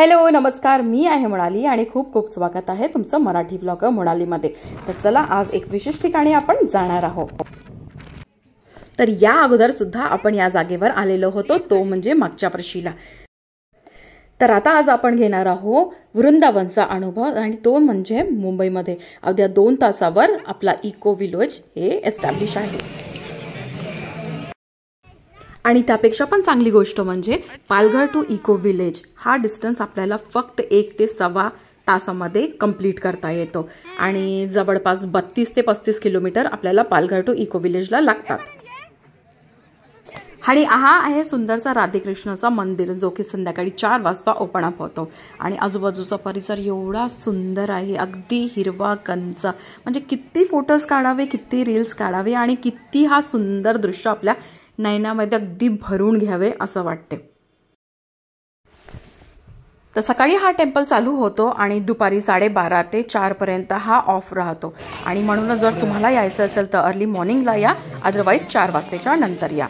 Hello नमस्कार, मी आहे मृणाली आणि खूप खूप स्वागत आहे तुमचं मराठी व्लॉगर मृणालीमध्ये। तर चला आज एक विशेष ठिकाणी आपण जाणार आहोत। तर या अगोदर सुद्धा आपण या जागेवर आलेलो होतो, तो म्हणजे मागच्या वर्षीला। तर आता आज आपण घेणार आहोत वृंदावनचा अनुभव आणि तो म्हणजे मुंबईमध्ये अवघ्या 2 तासावर आपला इको विलेज हे एस्टॅब्लिश आहे। आणि त्यापेक्षा पण चांगली गोष्ट म्हणजे पालघर टू इको विलेज हा डिस्टन्स आपल्याला फक्त 1 ते 1.25 तासामध्ये कंप्लीट करता येतो आणि जवळपास 32 ते 35 किलोमीटर आपल्याला पालघर टू इको विलेजला लागतात। आणि हा आहे सुंदरसा राधेकृष्णाचा मंदिर जो की संध्याकाळी 4 वाजता ओपन अप होतो आणि आजूबाजूचा परिसर एवढा सुंदर आहे, अगदी हिरवा कंच। म्हणजे किती फोटोज काढावे, किती रील्स काढावे आणि किती हा सुंदर दृश्य आपल्या नयनामध्ये अगदी भरून घ्यावे असं वाटते। तर सकाळी हा टेम्पल चालू होतो आणि दुपारी 12:30 ते 4 पर्यंत हा ऑफ राहतो आणि म्हणून जर तुम्हाला यायचं असेल तर अर्ली मॉर्निंगला या, अदरवाइज 4 वाजताच्या नंतर या।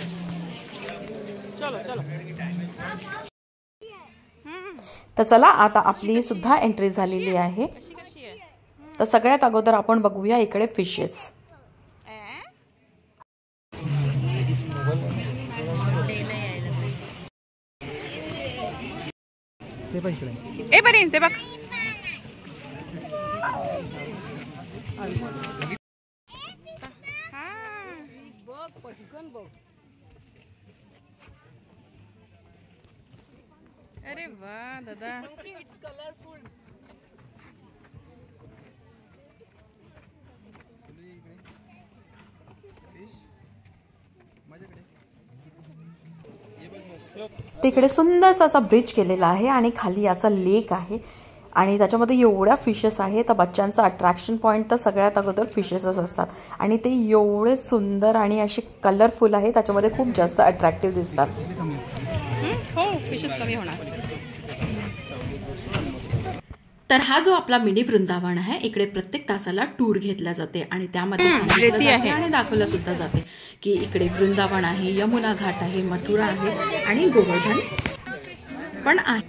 तर चला आता आपली सुद्धा एंट्री झालेली आहे। तर सगळ्यात अगोदर आपण बघूया इकडे फिशेस। ए बरी ते बघ अरे वाह दादा इट्स कलरफुल। तिकडे सुंदरसा असा ब्रिज केलेला आहे आणि खाली असा लेक आहे आणि त्याच्यामध्ये एवढ्या फिशेस आहेत। तर बच्चांचा अट्रॅक्शन पॉइंट तर सगळ्यात अगोदर फिशेसच असतात आणि ते एवढे सुंदर आणि असे कलरफुल आहे, त्याच्यामध्ये खूप जास्त अट्रॅक्टिव्ह दिसतात। हो फिशेस कमी होणार। तर हा जो आपला मिनी वृंदावन आहे, इकडे प्रत्येक तासाला टूर घेतला जाते आणि त्यामध्ये सांगितलं जाते आणि दाखवलं सुद्धा जाते की इकडे वृंदावन आहे, यमुना घाट आहे, मथुरा आहे आणि गोवर्धन पण आहे।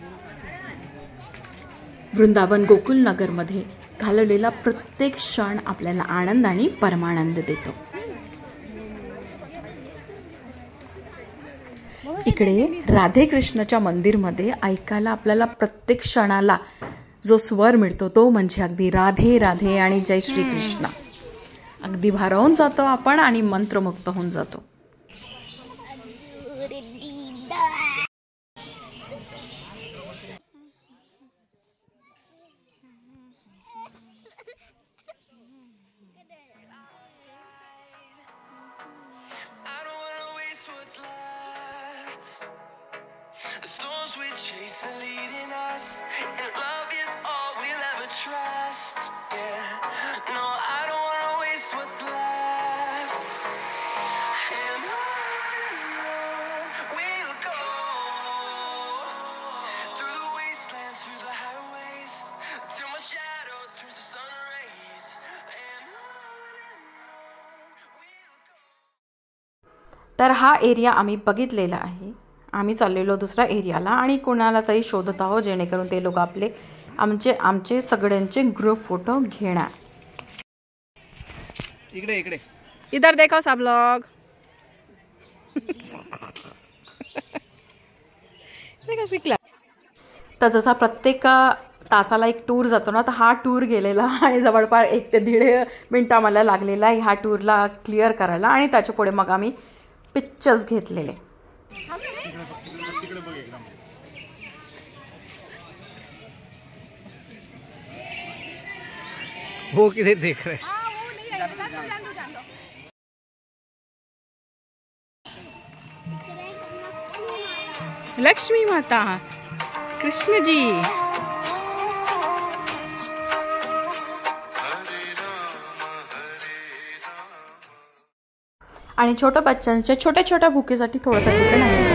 वृंदावन गोकुल नगरमध्ये घालवलेला प्रत्येक क्षण आपल्याला आनंद आणि परमानंद देतो। इकडे राधे कृष्णाच्या मंदिरमध्ये ऐकायला आपल्याला प्रत्येक क्षणाला जो स्वर मिळतो तो म्हणजे अगदी राधे राधे आणि जय श्री कृष्ण। अगदी भारावून जातो आपण आणि मंत्रमुक्त होऊन जातो। तर हा एरिया आम्ही बघितलेला आहे। आम्ही चाललेलो दुसऱ्या एरियाला आणि कोणाला तरी शोधत आहोत जेणेकरून ते लोक आमचे सगळ्यांचे ग्रुप फोटो घेणार। इकडे इकडे इधर देखो सब लोग देखो शिकला। तर जसा प्रत्येक तासाला एक टूर जातो ना, तर हा टूर गेलेला आणि जवळपास 1 ते 1.5 मिनिट आम्हाला लागलेला ह्या टूरला क्लिअर करायला आणि त्याच्या पुढे मग आम्ही पिक्चर्स घेतलेले। वो किधर देख रहे? लक्ष्मी माता, कृष्ण जी। आणि छोट्या बच्चांच्या छोट्या भुकेसाठी थोडासा टिफिन आहे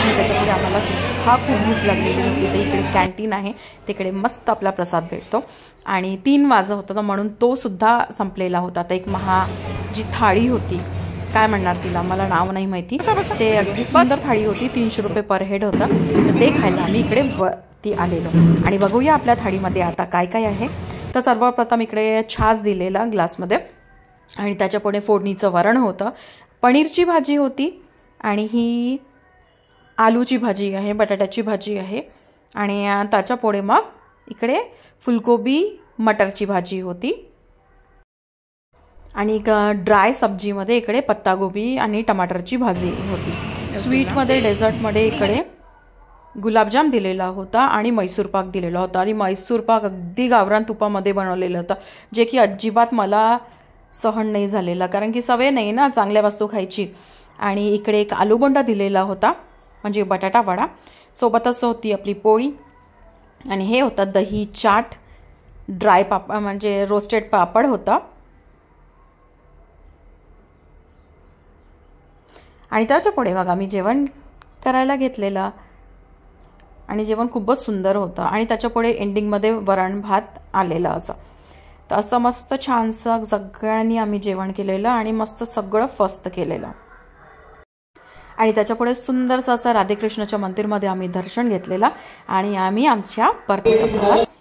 आणि त्याच्यापुढे आम्हाला सुद्धा खूप भूक लागलेली होती। तर इकडे कॅन्टीन आहे, तिकडे मस्त आपला प्रसाद भेटतो आणि 3 वाजत होता म्हणून तो सुद्धा संपलेला होता। तर एक जी थाळी होती काय म्हणणार तिला, मला नाव नाही माहिती. ते अगदी सुंदर थाळी होती, 300 रुपये पर हेड होतं. तर ते खायला आम्ही इकडे वरती आलेलो. आणि बघूया आपल्या थाळीमध्ये आता काय काय आहे. तर सर्वप्रथम इकडे छास दिलेला ग्लासमध्ये आणि त्याच्यापुढे फोडणीचं वरण होतं, पनीरची भाजी होती आणि ही आलूची भाजी आहे, बटाट्याची भाजी आहे आणि त्याच्यापुढे मग इकडे फुलकोबी मटरची भाजी होती आणि ड्राय सब्जीमध्ये इकडे पत्तागोबी आणि टमाटरची भाजी होती. स्वीटमध्ये डेझर्टमध्ये इकडे गुलाबजाम दिलेला होता आणि मैसूर पाक दिलेला होता आणि मैसूर पाक अगदी गावरान तुपामध्ये बनवलेलं होतं, जे की अजिबात मला सहन नाही झालेला, कारण की सवय नाही ना चांगल्या वस्तू खायची. आणि इकडे एक आलूबोंडा दिलेला होता म्हणजे बटाटा वडा, सोबतच होती आपली पोळी आणि हे होतं दही चाट, ड्राय पापड म्हणजे रोस्टेड पापड होता आणि त्याच्या पुढे मग आम्ही जेवण करायला घेतलेलं आणि जेवण खूपच सुंदर होतं आणि त्याच्या पुढे एंडिंगमध्ये वरण भात आलेलं असं. तर असं मस्त छानसं सगळ्यांनी आम्ही जेवण केलेलं आणि मस्त सगळं फस्त केलेलं आणि त्याच्यापुढे सुंदरसं असं राधेकृष्णाच्या मंदिरमध्ये आम्ही दर्शन घेतलेलं आणि आम्ही आमच्या परतीचा प्रवास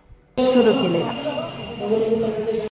सुरू केलेला.